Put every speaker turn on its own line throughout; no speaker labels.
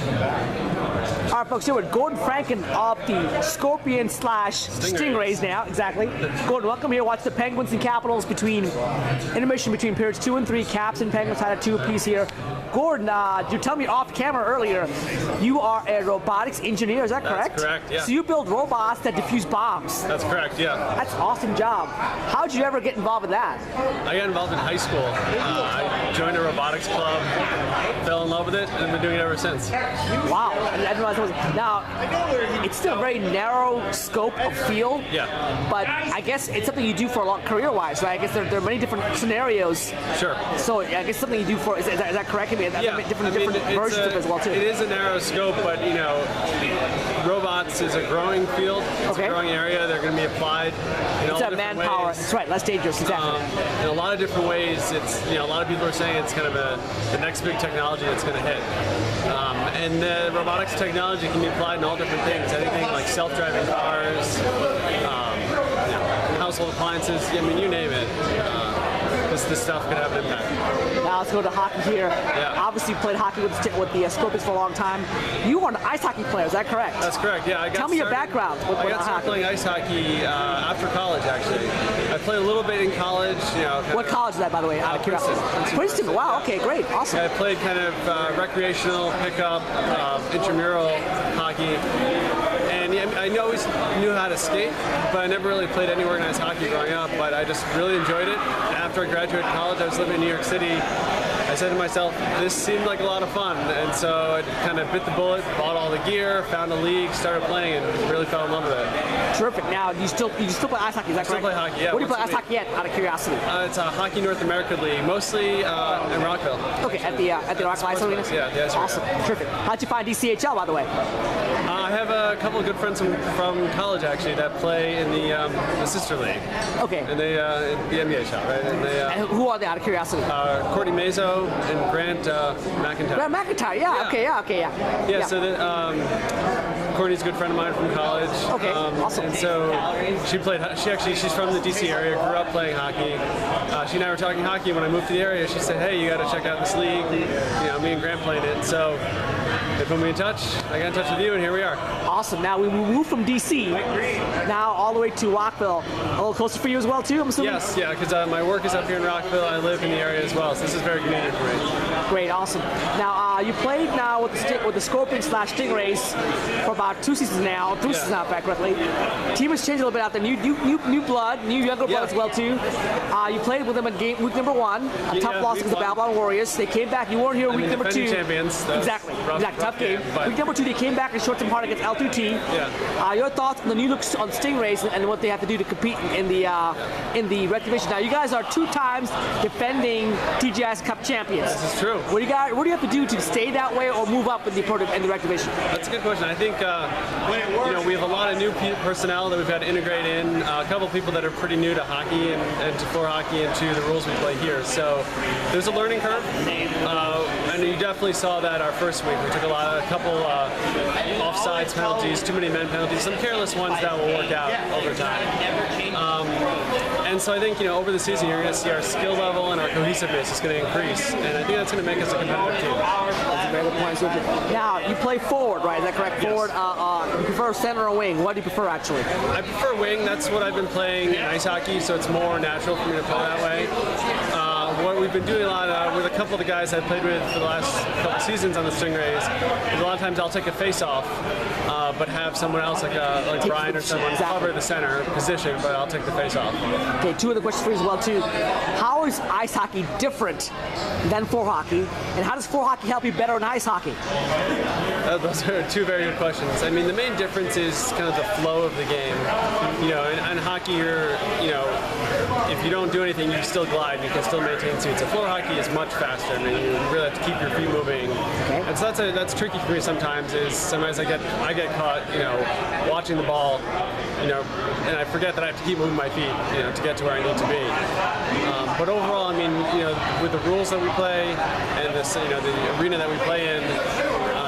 All right, folks, here with Gordon Franken of the Scorpion / Stingrays now, exactly. Gordon, welcome here. Watch the Penguins and Capitals intermission between periods 2 and 3. Caps and Penguins had a 2 apiece here. Gordon, you told me off camera earlier, you are a robotics engineer, is that correct?
That's correct, yeah.
So you build robots that defuse bombs.
That's correct, yeah.
That's an awesome job. How did you ever get involved in that?
I got involved in high school. I joined a robotics club, fell in love with it, and been doing it ever since.
Wow. Now, it's still a very narrow scope of field.
Yeah.
But I guess it's something you do for a lot career-wise, right? I guess there are many different scenarios.
Sure.
So I guess something you do for, is that correct? I mean,
Yeah.
different versions of it as well, too.
It is a narrow scope, but, you know, robots is a growing field. It's a growing area. They're going to be applied in all different
manpower.
ways.
That's right, less dangerous, exactly.
In a lot of different ways. It's, you know, a lot of people are saying it's kind of the next big technology that's going to hit. And robotics technology can be applied in all different things. Anything like self-driving cars, household appliances. I mean, you name it. This stuff could have an impact.
Now let's go to hockey here.
Yeah.
Obviously, you played hockey with the Scorpions for a long time. You were an ice hockey player, is that correct?
That's correct. Yeah.
Tell me your background.
I got started playing ice hockey after college. Actually, I played a little bit in college. You know.
What college is that, by the way? Out of curiosity. Princeton. Wow. Okay. Great. Awesome.
Yeah, I played kind of recreational, pickup, intramural hockey. And yeah, I always knew how to skate, but I never really played any organized hockey growing up. But I just really enjoyed it. After I graduated college, I was living in New York City. I said to myself, this seemed like a lot of fun, and so I kind of bit the bullet, bought all the gear, found a league, started playing, and really fell in love with it.
Terrific. Now, you still play ice hockey, is that correct?
Still play hockey, yeah.
What do you play ice hockey at, out of curiosity?
It's a Hockey North America League, mostly in Rockville.
Okay, at the Rockville Ice Arena?
Yeah, the Ice Arena.
Awesome. Terrific. How'd you find DCHL, by the way?
I have a couple of good friends from college, actually, that play in the sister league.
Okay.
And they, the NBA shop, right?
And who are they, out of curiosity?
Courtney Mazo and Grant McIntyre.
Grant McIntyre, yeah. Okay, yeah.
Yeah, so Courtney's a good friend of mine from college.
Okay, awesome.
And so she's from the DC area, grew up playing hockey. She and I were talking hockey when I moved to the area. She said, hey, you got to check out this league. You know, me and Grant played it. So they put me in touch. I got in touch with you, and here we are.
Awesome. Now we moved from DC now all the way to Rockville. A little closer for you as well, too, I'm assuming?
Yes, yeah, because my work is up here in Rockville. I live in the area as well, so this is very convenient for me.
Great, awesome. Now you played now with the Scorpions / Stingrays for about 2 seasons now. 3 seasons now, if I correctly. Team has changed a little bit out there. New blood, new younger blood as well too. You played with them in week number 1. A tough loss against the Babylon Warriors. They came back. You weren't here week number 2.
Champions.
Exactly. Tough game. Week number 2, they came back and showed some heart against L2T.
Yeah.
Your thoughts on the new looks on Stingrays and what they have to do to compete in the red division? Now you guys are 2 times defending TGI's Cup champions.
This is true.
What do you have to do to stay that way or move up in the red division?
That's a good question. I think we have a lot of new personnel that we've had to integrate in. A couple people that are pretty new to hockey and to floor hockey and to the rules we play here. So there's a learning curve, and you definitely saw that our first week. We took a couple offsides penalties, too many men penalties, some careless ones that will work out over time. And so I think, over the season you're going to see our skill level and our cohesiveness is going to increase, and I think that's going to make us a competitive team.
That's a very good point. Now, you play forward, right? Is that correct?
Yes.
Forward, you prefer center or wing? What do you prefer, actually?
I prefer wing. That's what I've been playing in ice hockey, so it's more natural for me to play that way. What we've been doing a lot with a couple of the guys I've played with for the last couple seasons on the Stingrays is a lot of times I'll take a face-off, but have someone else like Brian or someone cover the center position, but I'll take the face-off.
Okay, 2 other questions for you as well, too. How is ice hockey different than floor hockey, and how does floor hockey help you better in ice hockey?
Those are 2 very good questions. I mean, the main difference is kind of the flow of the game. In hockey, if you don't do anything, you can still glide, you can still maintain speed. So floor hockey is much faster. I mean, you really have to keep your feet moving. Okay. And so that's tricky for me sometimes. Sometimes I get caught, watching the ball, and I forget that I have to keep moving my feet, to get to where I need to be. But overall, I mean, with the rules that we play and this, the arena that we play in,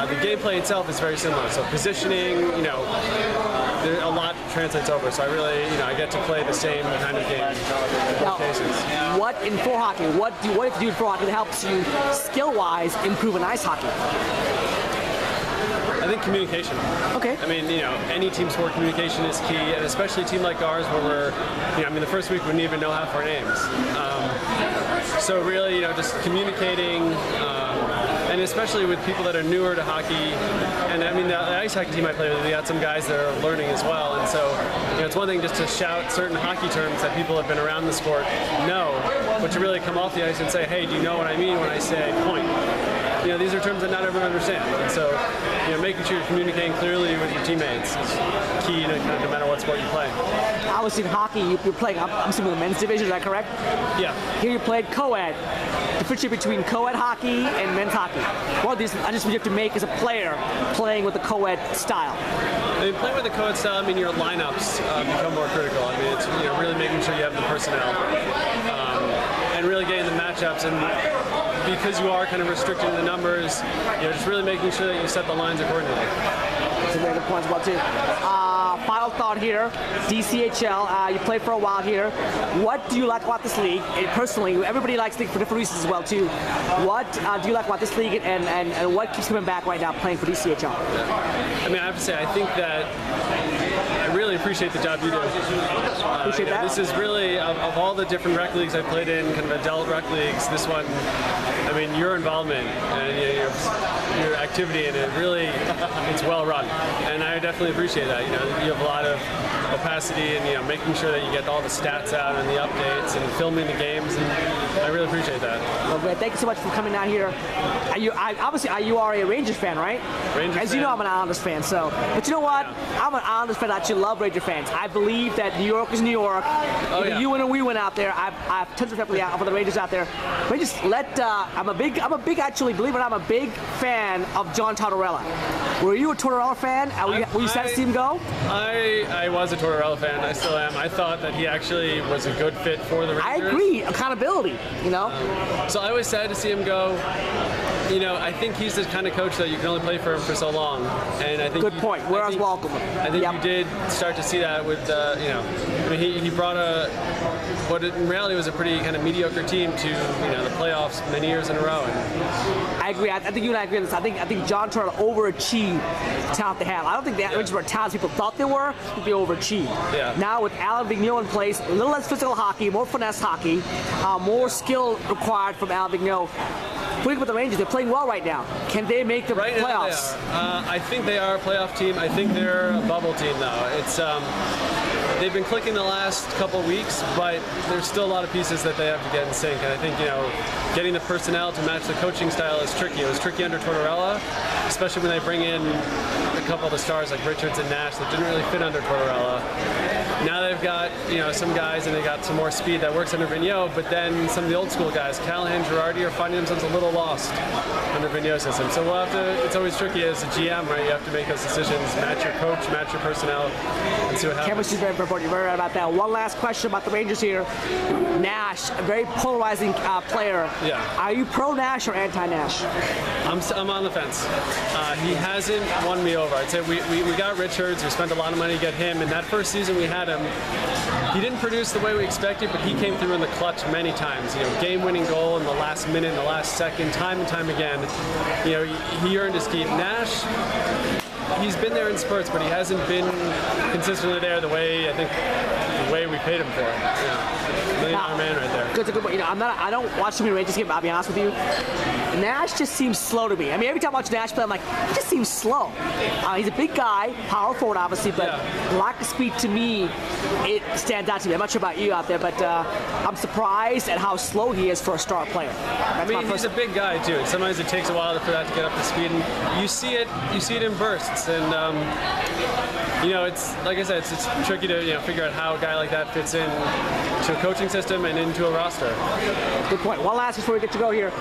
the gameplay itself is very similar. So positioning, there a lot translates over. So I really, I get to play the same kind of game in both cases.
What in floor hockey? What do you do in floor hockey that helps you skill-wise improve in ice hockey?
think communication.
Okay.
I mean, any team sport, communication is key, and especially a team like ours where we're, the first week we didn't even know half our names. So really, just communicating, and especially with people that are newer to hockey. And I mean, the ice hockey team I play with, we got some guys that are learning as well. And so, it's one thing just to shout certain hockey terms that people have been around the sport know, but to really come off the ice and say, hey, do you know what I mean when I say point? These are terms that not everyone understands. And so, making sure you're communicating clearly with your teammates is key, no matter what sport you play.
Obviously in hockey, you're playing, I'm assuming the men's division, is that correct?
Yeah.
Here you played co-ed. Differentiate between co-ed hockey and men's hockey. What are these adjustments you have to make as a player playing with the co-ed style?
Playing with the co-ed style, your lineups become more critical. It's really making sure you have the personnel and really getting the matchups. And because you are kind of restricting the numbers, just really making sure that you set the lines accordingly.
That's a very good point as well, too. Final thought here, DCHL, you played for a while here. What do you like about this league? And personally, everybody likes the league for different reasons as well, too. What do you like about this league, and what keeps coming back right now playing for DCHL?
I have to say, I think that I really appreciate the job you do.
Appreciate that.
This is really, of all the different rec leagues I played in, kind of adult rec leagues, this one, your involvement and your activity in it, really, it's well run. And I definitely appreciate that. You have a lot of opacity and, making sure that you get all the stats out and the updates and filming the games, and I really appreciate that.
Well, great. Thank you so much for coming out here. Obviously, you are a Rangers fan, right?
Rangers
As
fan.
you know, I'm an Islanders fan, so. But you know what? Yeah. I'm an Islanders fan. I actually love Ranger fans. I believe that New York is New York. You win and we win out there. I have tons of respect for the Rangers out there. Rangers, I'm a big, actually, believe it or not, I'm a big fan of John Tortorella. Were you a Tortorella fan? Were you sad to see him go?
I was a Tortorella fan. I still am. I thought that he actually was a good fit for the Rangers.
I agree. Accountability,
So I was sad to see him go. I think he's the kind of coach that you can only play for him for so long. And I think
good point. Whereas welcome.
I think you did start to see that with, he brought what in reality was a pretty kind of mediocre team to, the playoffs many years in a row. And
I agree. I think you and I agree on this. I think John Tortorella overachieved the talent they have. I don't think the Rangers were talented people thought they were. I think they overachieved.
Yeah.
Now with Alain Vigneault in place, a little less physical hockey, more finesse hockey, more skill required from Alain Vigneault. Putting with the Rangers, they're playing well right now. Can they make the playoffs?
Now they are. I think they are a playoff team. I think they're a bubble team, though. It's they've been clicking the last couple weeks, but there's still a lot of pieces that they have to get in sync. And I think getting the personnel to match the coaching style is tricky. It was tricky under Tortorella, especially when they bring in a couple of the stars like Richards and Nash that didn't really fit under Tortorella. Now they've got some guys and they got some more speed that works under Vigneault, but then some of the old school guys, Callahan, Girardi, are finding themselves a little lost under Vigneault's system. So we'll have to. It's always tricky as a GM, right? You have to make those decisions, match your coach, match your personnel, and see what happens.
Chemistry is very important. You're very right about that. One last question about the Rangers here. Nash, a very polarizing player.
Yeah.
Are you pro Nash or anti Nash?
I'm on the fence. He hasn't won me over. I'd say we got Richards. We spent a lot of money to get him. And that first season we had him, he didn't produce the way we expected, but he came through in the clutch many times. Game-winning goal in the last minute, in the last second, time and time again. He earned his keep. Nash, he's been there in spurts, but he hasn't been consistently there the way we paid him for it. $1 million man right there.
Good, point. I don't watch too many Rangers games, I'll be honest with you. Nash just seems slow to me. Every time I watch Nash play, I'm like, he just seems slow. He's a big guy, power forward, obviously, but lack of speed to me, it stands out to me. I'm not sure about you out there, but I'm surprised at how slow he is for a star player.
He's a big guy too. Sometimes it takes a while for that to get up to speed, and you see it in bursts, and it's like I said, it's tricky to figure out how a guy like that fits in to a coaching system and into a roster.
Good point. One last before we get to go here.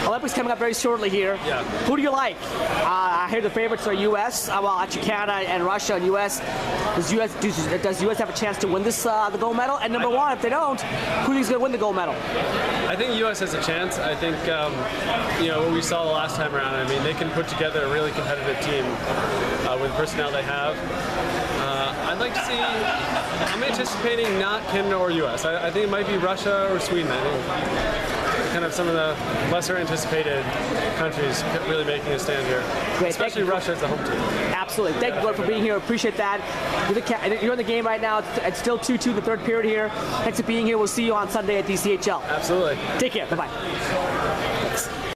Olympics coming up very shortly here.
Yeah.
Who do you like? I hear the favorites are U.S. Actually Canada and Russia and U.S. Does U.S. have a chance to win this the gold medal? And number one, if they don't, who do you think is going to win the gold medal?
I think U.S. has a chance. I think what we saw the last time around. They can put together a really competitive team with the personnel they have. I'd like to see. I'm anticipating not Canada or U.S. I think it might be Russia or Sweden. I think kind of some of the lesser anticipated countries really making a stand here.
Great,
especially Russia as the home team.
Absolutely. Thank you, Gordon, for being here. Appreciate that. You're in the game right now. It's still 2-2 in the third period here. Thanks for being here. We'll see you on Sunday at DCHL.
Absolutely.
Take care. Bye-bye.